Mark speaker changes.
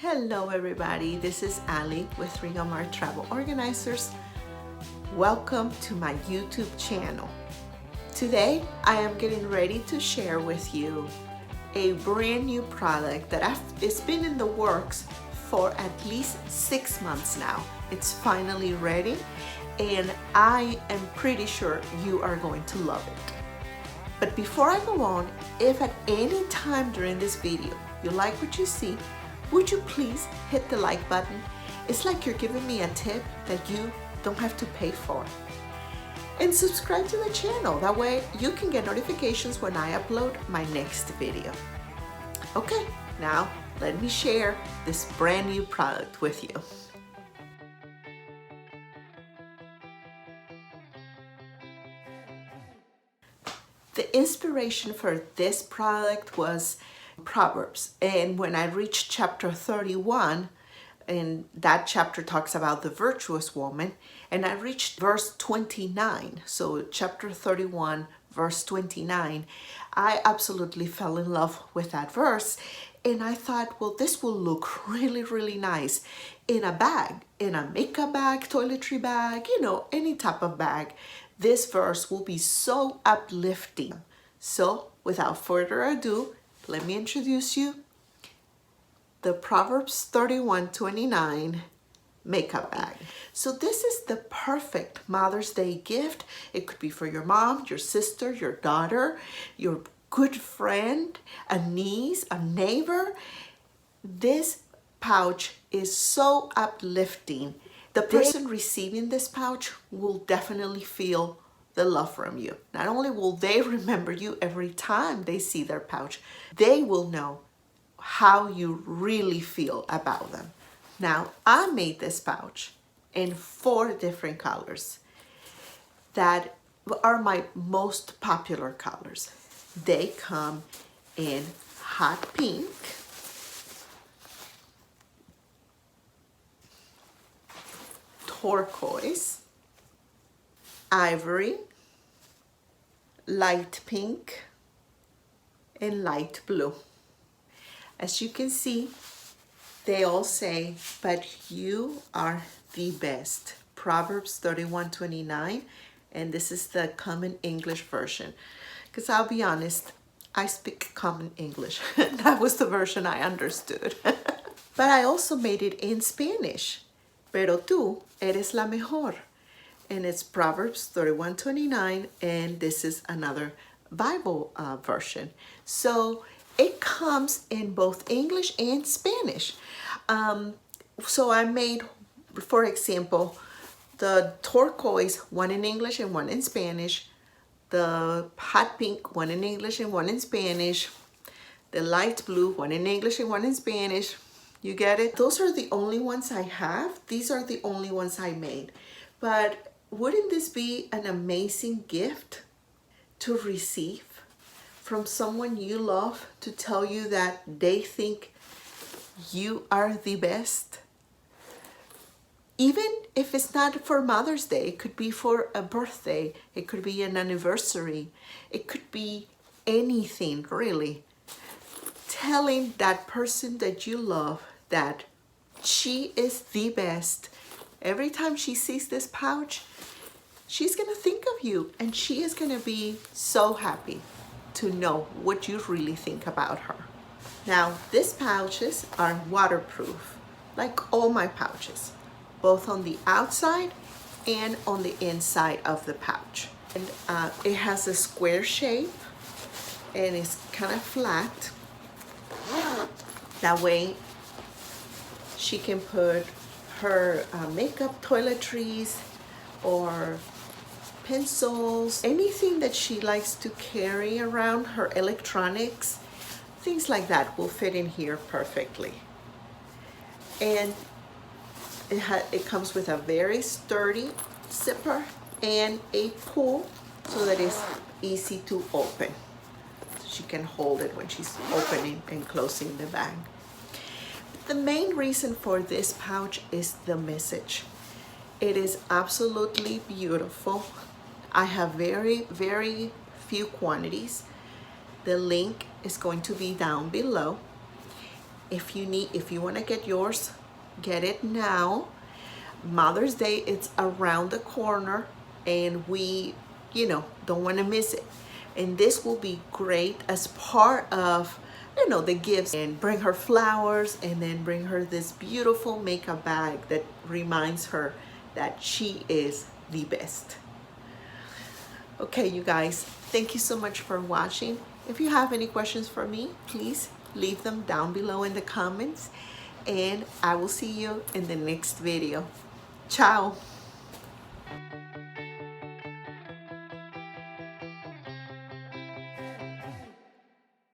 Speaker 1: Hello everybody, this is Ali with Ringamar Travel Organizers. Welcome to my YouTube channel. Today I am getting ready to share with you a brand new product that it's been in the works for at least 6 months now. It's finally ready and I am pretty sure you are going to love it. But before I go on, if at any time during this video you like what you see, would you please hit the like button? It's like you're giving me a tip that you don't have to pay for. And subscribe to the channel. That way you can get notifications when I upload my next video. Okay, now let me share this brand new product with you. The inspiration for this product was Proverbs, and when I reached chapter 31, and that chapter talks about the virtuous woman, and I reached verse 29, so chapter 31 verse 29, I absolutely fell in love with that verse, and I thought, well, this will look really nice in a bag, in a makeup bag, toiletry bag, any type of bag. This verse will be so uplifting. So without further ado, let me introduce you the Proverbs 31:29 makeup bag. So this is the perfect Mother's Day gift. It could be for your mom, your sister, your daughter, your good friend, a niece, a neighbor. This pouch is so uplifting. The person receiving this pouch will definitely feel the love from you. Not only will they remember you every time they see their pouch, they will know how you really feel about them. Now, I made this pouch in 4 different colors that are my most popular colors. They come in hot pink, turquoise, ivory, light pink, and light blue. As you can see, they all say, but you are the best. Proverbs 31:29, and this is the Common English version. Because I'll be honest, I speak Common English. That was the version I understood. But I also made it in Spanish. Pero tú eres la mejor. And it's Proverbs 31:29, and this is another Bible version. So it comes in both English and Spanish. So I made, for example, the turquoise, one in English and one in Spanish, the hot pink, one in English and one in Spanish, the light blue, one in English and one in Spanish. You get it? Those are the only ones I have. These are the only ones I made. But wouldn't this be an amazing gift to receive from someone you love, to tell you that they think you are the best? Even if it's not for Mother's Day, it could be for a birthday, it could be an anniversary, it could be anything really. Telling that person that you love that she is the best. Every time she sees this pouch, she's gonna think of you, and she is gonna be so happy to know what you really think about her. Now, these pouches are waterproof, like all my pouches, both on the outside and on the inside of the pouch. And it has a square shape, and it's kind of flat. That way, she can put her makeup toiletries or pencils, anything that she likes to carry around, her electronics, things like that will fit in here perfectly. And it comes with a very sturdy zipper and a pull so that it's easy to open. She can hold it when she's opening and closing the bag. The main reason for this pouch is the message. It is absolutely beautiful. I have very few quantities. The link is going to be down below. If you want to get yours, get it now. Mother's Day, it's around the corner, and we, don't want to miss it. And this will be great as part of, the gifts. And bring her flowers, and then bring her this beautiful makeup bag that reminds her that she is the best. Okay, you guys, thank you so much for watching. If you have any questions for me, please leave them down below in the comments, and I will see you in the next video. Ciao.